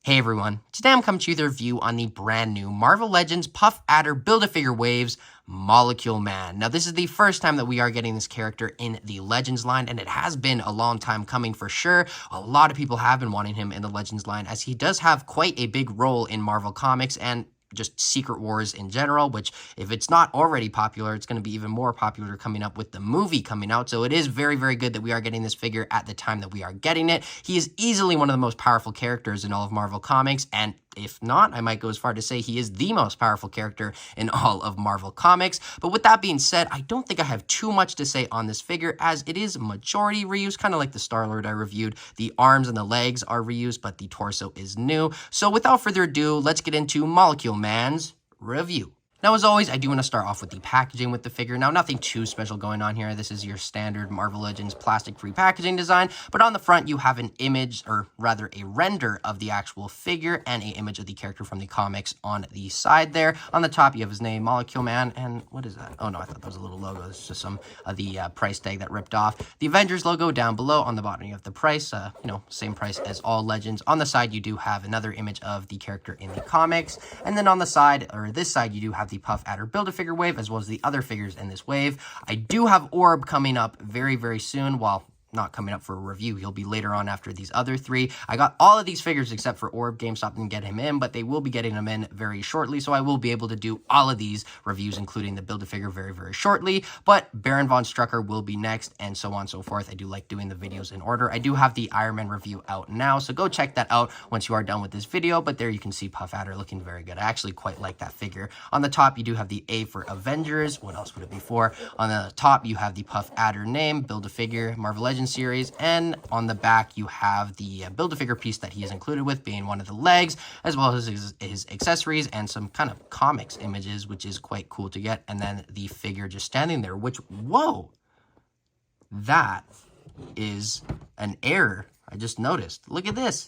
Hey everyone, today I'm coming to you with a review on the brand new Marvel Legends Puff Adder Build-A-Figure Waves Molecule Man. Now this is the first time that we are getting this character in the Legends line, and it has been a long time coming for sure. A lot of people have been wanting him in the Legends line, as he does have quite a big role in Marvel Comics and just Secret Wars in general, which if it's not already popular, it's going to be even more popular coming up with the movie coming out. So it is very, very good that we are getting this figure at the time that we are getting it. He is easily one of the most powerful characters in all of Marvel Comics, and if not, I might go as far to say he is the most powerful character in all of Marvel Comics. But with that being said, I don't think I have too much to say on this figure, as it is majority reused, kind of like the Star-Lord I reviewed. The arms and the legs are reused, but the torso is new. So without further ado, let's get into Molecule Man's review. Now, as always, I do want to start off with the packaging with the figure. Now, nothing too special going on here. This is your standard Marvel Legends plastic-free packaging design, but on the front, you have an image, or rather a render of the actual figure and an image of the character from the comics on the side there. On the top, you have his name, Molecule Man, and what is that? Oh, no, I thought that was a little logo. It's just some of the price tag that ripped off. The Avengers logo down below. On the bottom, you have the price, same price as all Legends. On the side, you do have another image of the character in the comics, and then on the side, or this side, you do have the Puff Adder Build-A-Figure wave, as well as the other figures in this wave. I do have Orb coming up very, very soon. Well, not coming up for a review. He'll be later on after these other three. I got all of these figures except for Orb. GameStop didn't get him in, but they will be getting him in very shortly, so I will be able to do all of these reviews, including the Build-A-Figure, very, very shortly. But Baron Von Strucker will be next, and so on and so forth. I do like doing the videos in order. I do have the Iron Man review out now, so go check that out once you are done with this video. But there you can see Puff Adder looking very good. I actually quite like that figure. On the top, you do have the A for Avengers. What else would it be for? On the top, you have the Puff Adder name, Build-A-Figure, Marvel Legends series, and on the back, you have the Build-A-Figure piece that he is included with, being one of the legs, as well as his accessories and some kind of comics images, which is quite cool to get. And then the figure just standing there, which, whoa, that is an error I just noticed. Look at this.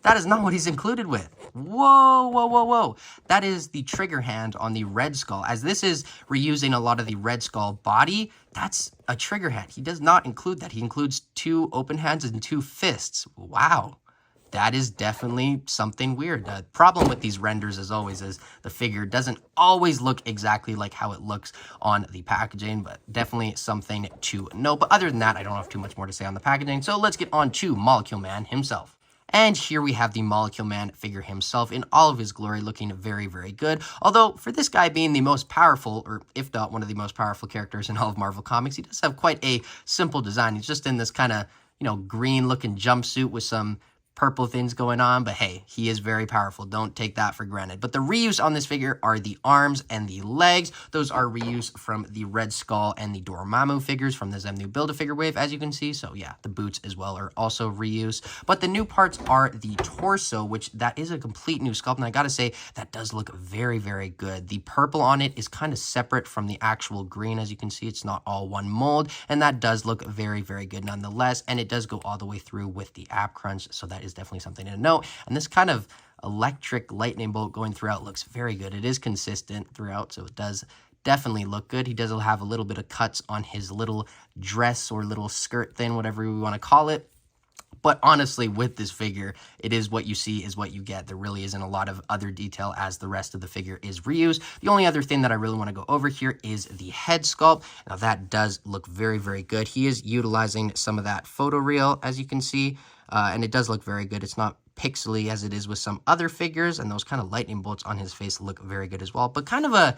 That is not what he's included with. Whoa, whoa, whoa, whoa. That is the trigger hand on the Red Skull. As this is reusing a lot of the Red Skull body, that's a trigger hand. He does not include that. He includes 2 open hands and 2 fists. Wow. That is definitely something weird. The problem with these renders, as always, is the figure doesn't always look exactly like how it looks on the packaging, but definitely something to know. But other than that, I don't have too much more to say on the packaging, so let's get on to Molecule Man himself. And here we have the Molecule Man figure himself in all of his glory, looking very, very good. Although, for this guy being the most powerful, or if not one of the most powerful characters in all of Marvel Comics, he does have quite a simple design. He's just in this kind of, green-looking jumpsuit with some purple things going on, but hey, he is very powerful. Don't take that for granted. But the reuse on this figure are the arms and the legs. Those are reuse from the Red Skull and the Dormammu figures from the Zemnu Build-A-Figure wave, as you can see. So yeah, the boots as well are also reused. But the new parts are the torso, which that is a complete new sculpt, and I gotta say, that does look very, very good. The purple on it is kind of separate from the actual green. As you can see, it's not all one mold, and that does look very, very good nonetheless, and it does go all the way through with the ab crunch, so that is definitely something to note. And this kind of electric lightning bolt going throughout looks very good. It is consistent throughout, so it does definitely look good. He does have a little bit of cuts on his little dress or little skirt thing, whatever we want to call it. But honestly, with this figure, it is what you see is what you get. There really isn't a lot of other detail, as the rest of the figure is reused. The only other thing that I really want to go over here is the head sculpt. Now, that does look very, very good. He is utilizing some of that photoreal, as you can see, and it does look very good. It's not pixely as it is with some other figures, and those kind of lightning bolts on his face look very good as well. But kind of a,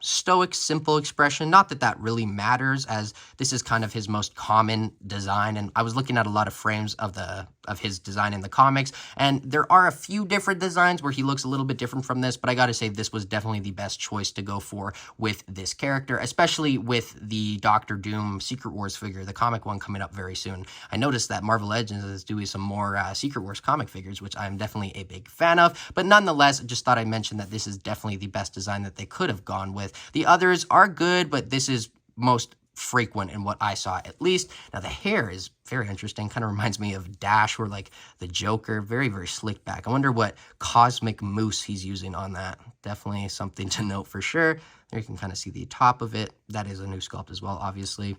stoic, simple expression. Not that that really matters, as this is kind of his most common design. And I was looking at a lot of frames of his design in the comics, and there are a few different designs where he looks a little bit different from this, but I gotta say this was definitely the best choice to go for with this character, especially with the Doctor Doom Secret Wars figure, the comic one coming up very soon. I noticed that Marvel Legends is doing some more Secret Wars comic figures, which I'm definitely a big fan of, but nonetheless, just thought I'd mention that this is definitely the best design that they could have gone with. The others are good, but this is most frequent in what I saw, at least. Now, the hair is very interesting. Kind of reminds me of Dash or like the Joker. Very, very slick back. I wonder what cosmic mousse he's using on that. Definitely something to note for sure. There you can kind of see the top of it. That is a new sculpt as well, obviously.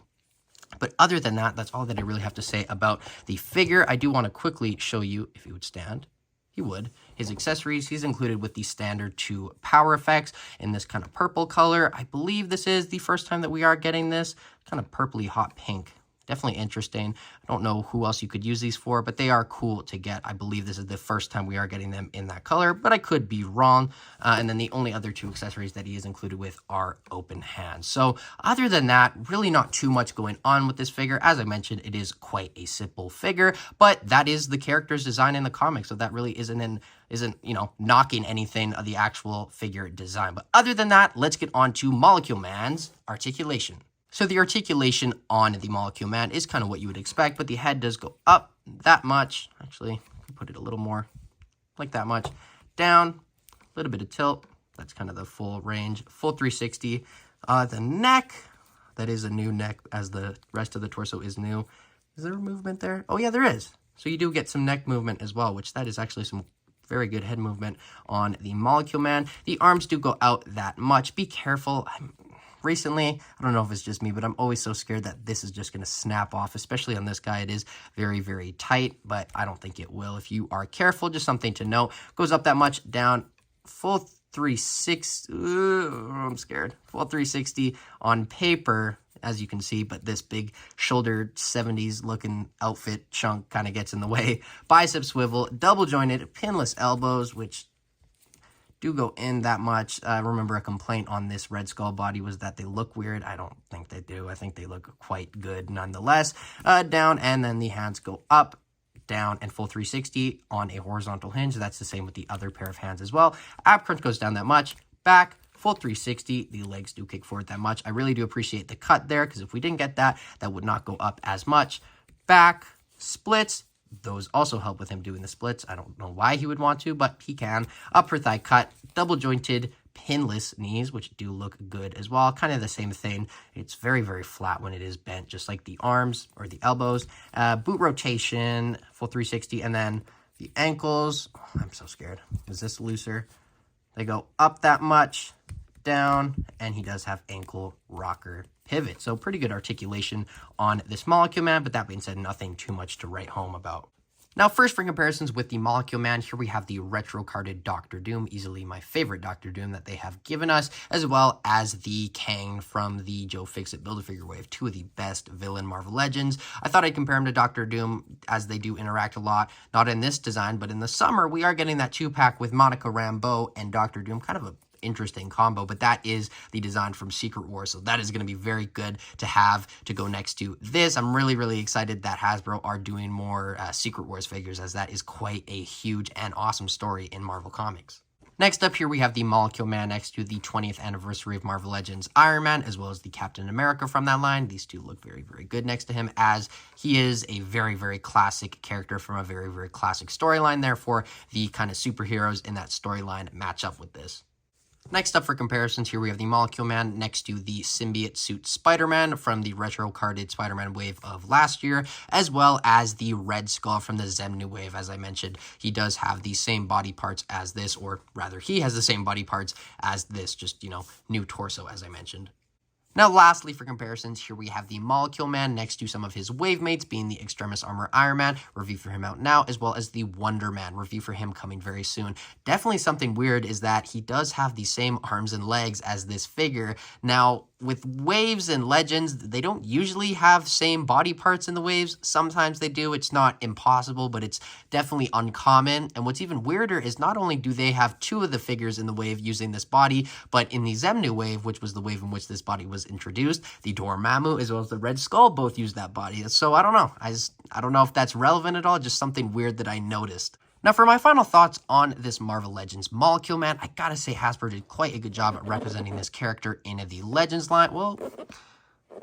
But other than that, that's all that I really have to say about the figure. I do want to quickly show you, if you would stand, he would. His accessories, he's included with the standard 2 power effects in this kind of purple color. I believe this is the first time that we are getting this kind of purpley hot pink. Definitely interesting. I don't know who else you could use these for, but they are cool to get. I believe this is the first time we are getting them in that color, but I could be wrong. And then the only other 2 accessories that he is included with are open hands. So other than that, really not too much going on with this figure. As I mentioned, it is quite a simple figure, but that is the character's design in the comics. So that really isn't knocking anything of the actual figure design. But other than that, let's get on to Molecule Man's articulation. So the articulation on the Molecule Man is kind of what you would expect, but the head does go up that much. Actually, put it a little more, like that much. Down, a little bit of tilt. That's kind of the full range, full 360. The neck, that is a new neck as the rest of the torso is new. Is there a movement there? Oh yeah, there is. So you do get some neck movement as well, which that is actually some very good head movement on the Molecule Man. The arms do go out that much. Be careful. Recently, I don't know if it's just me, but I'm always so scared that this is just going to snap off, especially on this guy. It is very, very tight, but I don't think it will. If you are careful, just something to note. Goes up that much, down, full 360. I'm scared. Full 360 on paper, as you can see, but this big shoulder 70s looking outfit chunk kind of gets in the way. Bicep swivel, double jointed, pinless elbows, which do go in that much. I remember a complaint on this Red Skull body was that they look weird. I don't think they do. I think they look quite good nonetheless. Down, and then the hands go up, down, and full 360 on a horizontal hinge. That's the same with the other pair of hands as well. Ab crunch goes down that much. Back, full 360. The legs do kick forward that much. I really do appreciate the cut there, because if we didn't get that, that would not go up as much. Back, splits. Those also help with him doing the splits. I don't know why he would want to, but he can. Upper thigh cut, double jointed, pinless knees, which do look good as well. Kind of the same thing. It's very, very flat when it is bent, just like the arms or the elbows. Boot rotation, full 360, and then the ankles. Oh, I'm so scared. Is this looser? They go up that much, down, and he does have ankle rocker pivot. So pretty good articulation on this Molecule Man, but that being said, nothing too much to write home about. Now, first for comparisons with the Molecule Man, here we have the retro-carded Doctor Doom, easily my favorite Doctor Doom that they have given us, as well as the Kang from the Joe Fixit Build-A-Figure wave, 2 of the best villain Marvel Legends. I thought I'd compare him to Doctor Doom, as they do interact a lot, not in this design, but in the summer, we are getting that 2-pack with Monica Rambeau and Doctor Doom, kind of a interesting combo, but that is the design from Secret Wars, so that is going to be very good to have to go next to this. I'm really, really excited that Hasbro are doing more Secret Wars figures, as that is quite a huge and awesome story in Marvel Comics. Next up here, we have the Molecule Man next to the 20th anniversary of Marvel Legends Iron Man, as well as the Captain America from that line. These two look very, very good next to him, as he is a very, very classic character from a very, very classic storyline. Therefore, the kind of superheroes in that storyline match up with this. Next up for comparisons, here we have the Molecule Man next to the symbiote suit Spider-Man from the retro-carded Spider-Man wave of last year, as well as the Red Skull from the Zemnu wave. As I mentioned, he does have the same body parts as this, or rather, he has the same body parts as this, just, new torso, as I mentioned. Now, lastly, for comparisons, here we have the Molecule Man next to some of his wave mates, being the Extremis Armor Iron Man, review for him out now, as well as the Wonder Man, review for him coming very soon. Definitely something weird is that he does have the same arms and legs as this figure. Now, with waves and legends, they don't usually have same body parts in the waves. Sometimes they do. It's not impossible, but it's definitely uncommon. And what's even weirder is not only do they have 2 of the figures in the wave using this body, but in the Zemnu wave, which was the wave in which this body was introduced, the Dormammu as well as the Red Skull both use that body. So I don't know. I don't know if that's relevant at all, just something weird that I noticed. Now, for my final thoughts on this Marvel Legends Molecule Man, I gotta say Hasbro did quite a good job at representing this character in the Legends line. Well,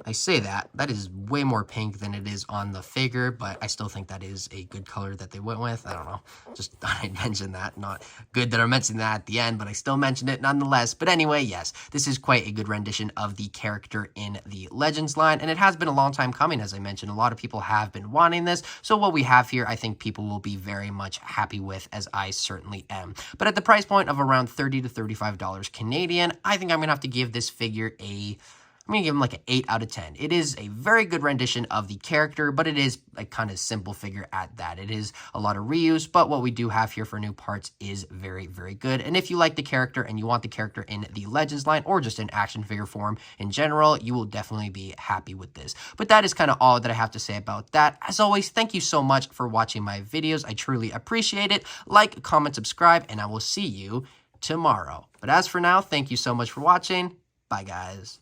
I say that. That is way more pink than it is on the figure, but I still think that is a good color that they went with. I don't know. Just thought I'd mention that. Not good that I mentioned that at the end, but I still mentioned it nonetheless. But anyway, yes, this is quite a good rendition of the character in the Legends line, and it has been a long time coming, as I mentioned. A lot of people have been wanting this, so what we have here, I think people will be very much happy with, as I certainly am. But at the price point of around $30 to $35 Canadian, I think I'm going to have to give this figure a I'm going to give him like an 8 out of 10. It is a very good rendition of the character, but it is a kind of simple figure at that. It is a lot of reuse, but what we do have here for new parts is very, very good. And if you like the character and you want the character in the Legends line or just in action figure form in general, you will definitely be happy with this. But that is kind of all that I have to say about that. As always, thank you so much for watching my videos. I truly appreciate it. Like, comment, subscribe, and I will see you tomorrow. But as for now, thank you so much for watching. Bye, guys.